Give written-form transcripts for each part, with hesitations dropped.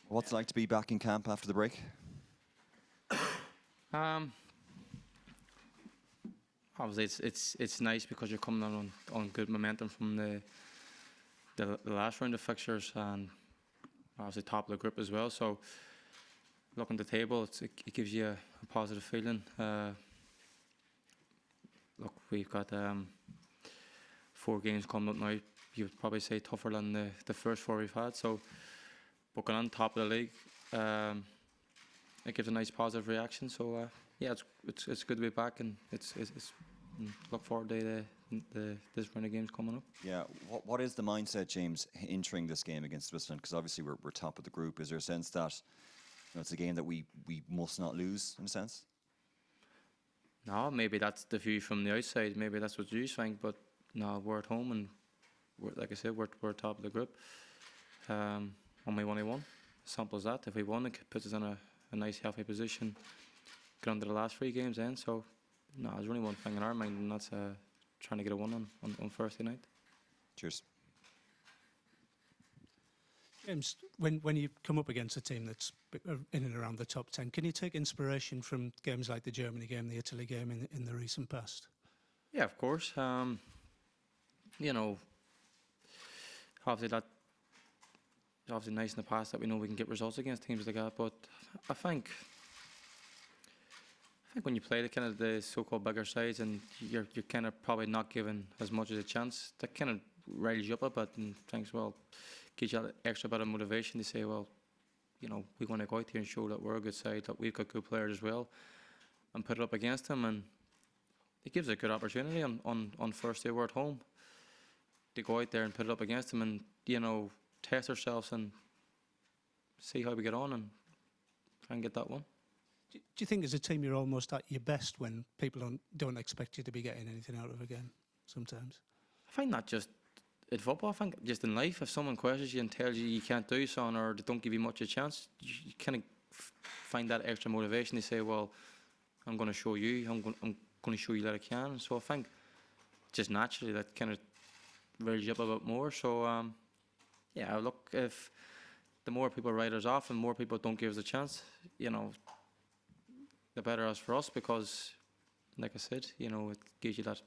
What's it like to be back in camp after the break? Um, Obviously, it's nice because you're coming on good momentum from the last round of fixtures, and obviously top of the group as well. So looking at the table, it gives you a positive feeling. Look, we've got 4 games coming up now. You'd probably say tougher than the first 4 we've had. So booking on top of the league, it gives a nice positive reaction. So yeah, it's good to be back, and it's look forward to this round of games coming up. Yeah, what is the mindset, James, entering this game against Switzerland? Because obviously we're top of the group. Is there a sense that it's a game that we must not lose, in a sense? No, maybe that's the view from the outside. Maybe that's what you think, but no, we're at home, and like I said, we're top of the group. And we only won. Simple as that. If we won, it puts us in a nice, healthy position. Get under the last 3 games then. So, no, there's only one thing in our mind, and that's trying to get a win on Thursday night. Cheers. James, when you come up against a team that's in and around the top 10, can you take inspiration from games like the Germany game, the Italy game in the recent past? Yeah, of course. Obviously it's obviously nice in the past that we know we can get results against teams like that, but I think when you play the so-called bigger sides and you're kind of probably not given as much as a chance, that kind of riles you up a bit and thinks, well, gives you that extra bit of motivation to say, well, we want to go out here and show that we're a good side, that we've got good players as well, and put it up against them. And it gives a good opportunity on first day we're at home to go out there and put it up against them and, test ourselves and see how we get on and try and get that one. Do you think as a team you're almost at your best when people don't expect you to be getting anything out of a game sometimes? I find not just in football, I think just in life, if someone questions you and tells you you can't do something or they don't give you much of a chance, you kind of find that extra motivation to say, well, I'm going to show you, I'm going to show you that I can. So I think just naturally that kind of riles you up a bit more. So yeah, look, if the more people write us off and more people don't give us a chance, the better as for us, because like I said, it gives you that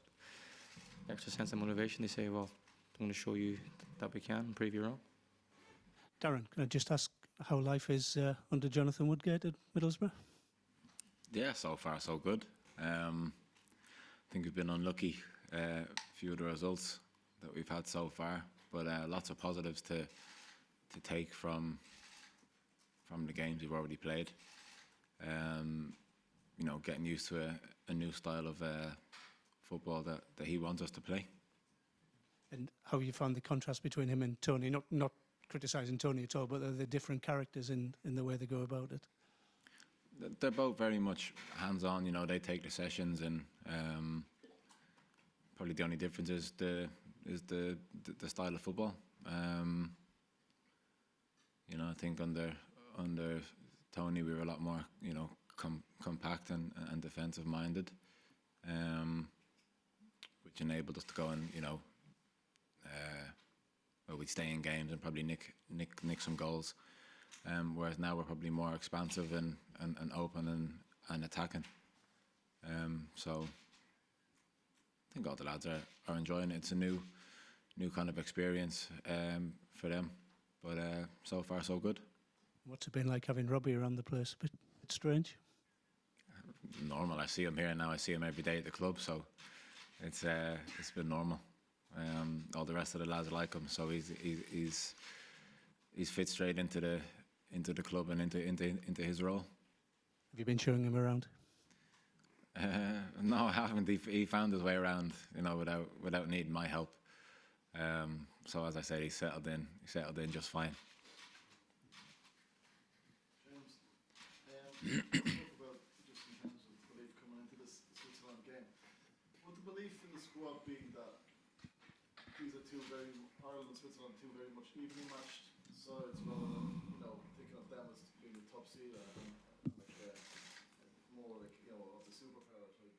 extra sense of motivation to say, well, I'm going to show you that we can and prove you wrong. Darren, can I just ask how life is under Jonathan Woodgate at Middlesbrough? Yeah, so far so good. I think we've been unlucky, a few of the results that we've had so far, but lots of positives to take from the games we've already played. Getting used to a new style of football that he wants us to play. And how you found the contrast between him and Tony? Not criticising Tony at all, but are they different characters in the way they go about it? They're both very much hands-on. They take the sessions, and probably the only difference is the style of football. I think under Tony we were a lot more compact and defensive minded, which enabled us to go and we'd stay in games and probably nick some goals. Whereas now we're probably more expansive and open and attacking. So I think all the lads are enjoying it. It's a new kind of experience for them. But so far so good. What's it been like having Robbie around the place? A bit strange? Normal. I see him here now. I see him every day at the club, so it's been normal. All the rest of the lads like him, so he's fit straight into the club and into his role. Have you been showing him around? No, I haven't. He found his way around, without needing my help. So as I said, he settled in just fine. James, about just in terms of belief coming into this Switzerland game, would the belief in the squad be that these are Ireland and Switzerland, two very much evenly matched sides, rather than thinking of them as being the top seed and more like of the superpower type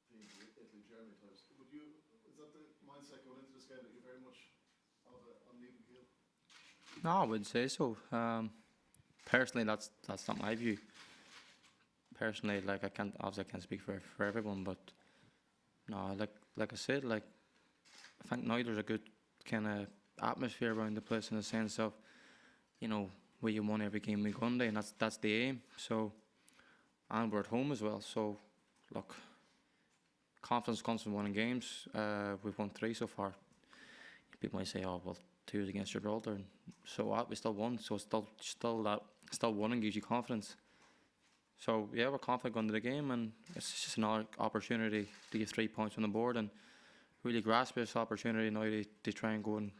teams, Italy, Germany types? Is that the mindset going into this game, that you're very much on an even keel? No, I wouldn't say so. Personally, that's not my view. Personally, like obviously I can't speak for everyone, but no, like I said, like I think now there's a good kind of atmosphere around the place in the sense of, you know, where you won every game we go on, and that's the aim. So, and we're at home as well. So, look, confidence comes from winning games. We've won 3 so far. People might say, "Oh, well, 2 is against Gibraltar," and so what? We still won. So still winning gives you confidence. So yeah, we're confident going to the game, and it's just another opportunity to get 3 points on the board and really grasp this opportunity now to try and go and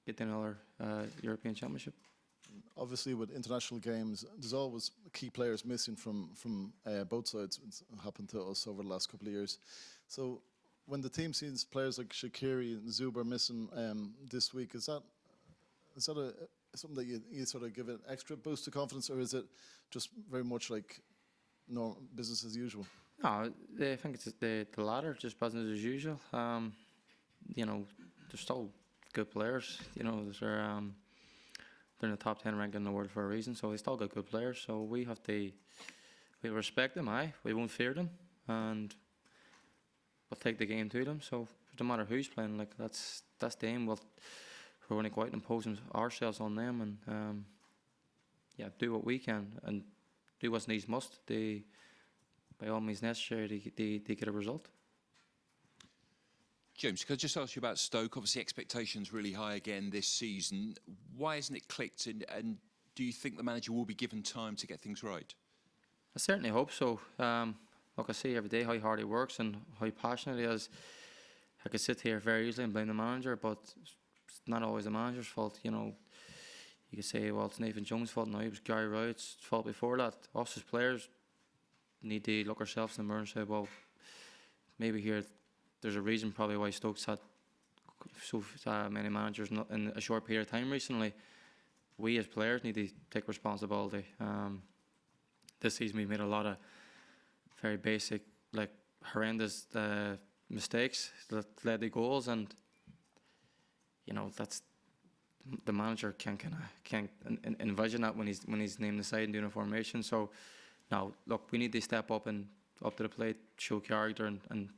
get another European Championship. Obviously, with international games, there's always key players missing from both sides. It's happened to us over the last couple of years. So when the team sees players like Shaqiri and Zuber missing this week, is that something that you sort of give an extra boost to confidence, or is it just very much like business as usual? No, I think it's the latter, just business as usual. You know, they're still good players. You know, they're in the top 10 ranking in the world for a reason, so they still got good players. So we respect them, we won't fear them, and we'll take the game to them. So no matter who's playing, like that's the aim. We're only quite imposing ourselves on them, and do what we can and do what's needs must. By all means necessary, they get a result. James, could I just ask you about Stoke? Obviously, expectations really high again this season. Why hasn't it clicked? And do you think the manager will be given time to get things right? I certainly hope so. Like I see every day how hard he works and how passionate he is. I could sit here very easily and blame the manager, but it's not always the manager's fault. You know, you could say, well, it's Nathan Jones' fault. No, it was Gary Wright's fault before that. Us as players need to look ourselves in the mirror and say, well, maybe there's a reason probably why Stoke's had so many managers in a short period of time recently. We as players need to take responsibility. This season we made a lot of very basic, like horrendous mistakes that led to goals, and you know that's the manager can't envision that when he's named the side and doing a formation. So now look, we need to step up to the plate, show character, and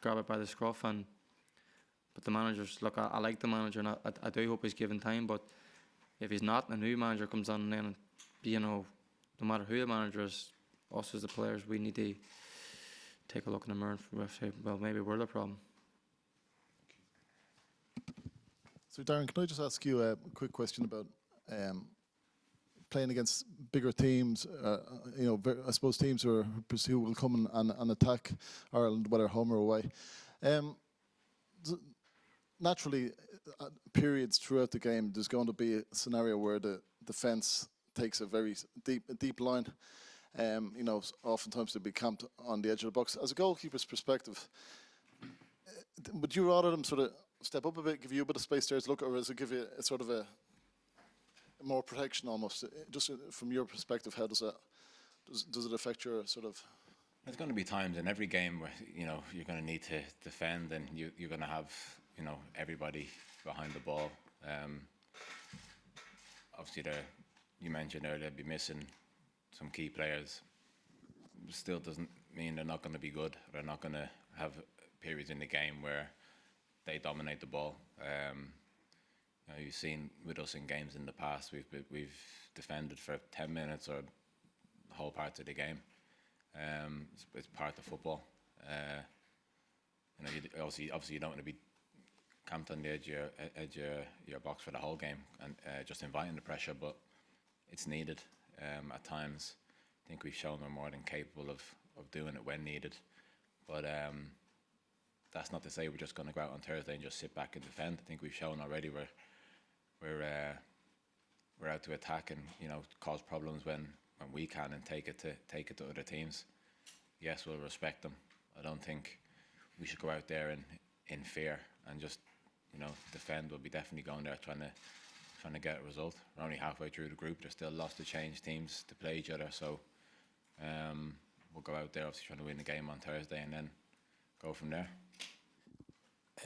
grab it by the scruff. But the managers, look, I like the manager, and I do hope he's given time. But if he's not, and a new manager comes on, then you know, no matter who the manager is, us as the players, we need to take a look in the mirror and say, well, maybe we're the problem. So Darren, can I just ask you a quick question about playing against bigger teams? You know, I suppose teams who will come and attack Ireland, whether home or away. Naturally, periods throughout the game, there's going to be a scenario where the defence takes a very deep line. You know, oftentimes they'll be camped on the edge of the box. As a goalkeeper's perspective, would you rather them sort of step up a bit, give you a bit of space there to look, or does it give you a sort of a more protection almost? Just from your perspective, how does it affect your sort of? There's going to be times in every game where you know you're going to need to defend, and you're going to have everybody behind the ball. Obviously, you mentioned earlier they'll be missing some key players. Still doesn't mean they're not going to be good. They're not going to have periods in the game where they dominate the ball. You've seen with us in games in the past, we've defended for 10 minutes or whole parts of the game. It's part of football. Obviously you don't want to be camped on the edge of your box for the whole game and just inviting the pressure, but it's needed at times. I think we've shown we're more than capable of doing it when needed. But that's not to say we're just going to go out on Thursday and just sit back and defend. I think we've shown already we're out to attack and cause problems when we can and take it to other teams. Yes, we'll respect them. I don't think we should go out there in fear and just defend. We'll be definitely going there trying to get a result. We're only halfway through the group. There's still lots to change teams to play each other. So we'll go out there obviously trying to win the game on Thursday and then go from there.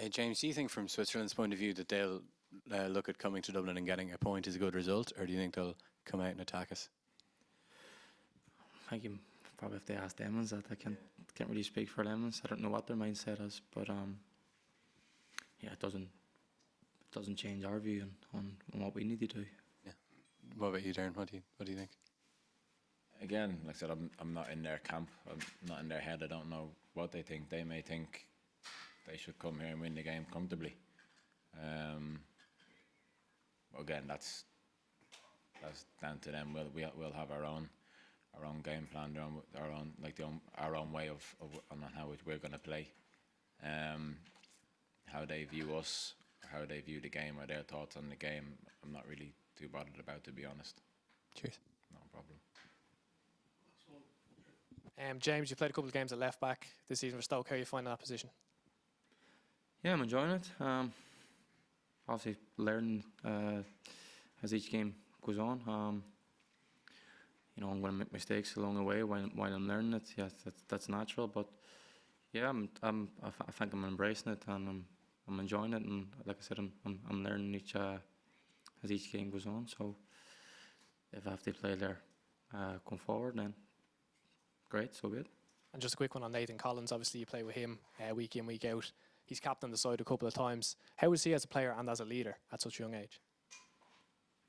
James, do you think from Switzerland's point of view that they'll look at coming to Dublin and getting a point is a good result, or do you think they'll come out and attack us? I think you probably have to ask them ones that. I can't really speak for them ones. I don't know what their mindset is, but yeah, it doesn't change our view on what we need to do. Yeah. What about you, Darren? What do you think? Again, like I said, I'm not in their camp. I'm not in their head. I don't know what they think. They may think they should come here and win the game comfortably. Again, that's down to them. We'll have our own game plan, our own way of on how we're going to play. How they view us, how they view the game, or their thoughts on the game, I'm not really too bothered about, to be honest. Cheers. No problem. James, you played a couple of games at left back this season for Stoke. How are you finding that position? Yeah, I'm enjoying it. Obviously, learning as each game goes on. I'm going to make mistakes along the way while I'm learning it. Yeah, that's natural. But yeah, I think I'm embracing it and I'm enjoying it. And like I said, I'm learning as each game goes on. So if I have to play there, come forward, then great, so good. And just a quick one on Nathan Collins. Obviously, you play with him week in, week out. He's captained the side a couple of times. How is he as a player and as a leader at such a young age?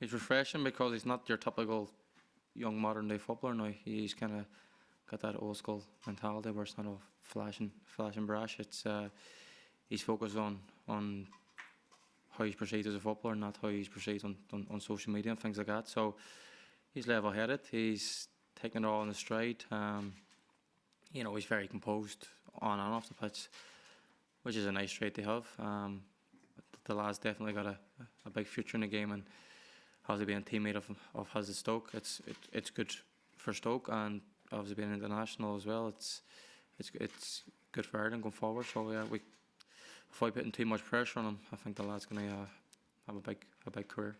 It's refreshing because he's not your typical young modern day footballer now. He's kind of got that old school mentality where it's not all flash and brash. It's he's focused on how he's perceived as a footballer, not how he's perceived on social media and things like that. So he's level headed. He's taking it all in the stride. He's very composed on and off the pitch, which is a nice trait to have. The lad's definitely got a big future in the game, and obviously being a teammate of his at Stoke, it's good for Stoke, and obviously being international as well, it's good for Ireland going forward. So yeah, without putting too much pressure on him, I think the lad's going to have a big career.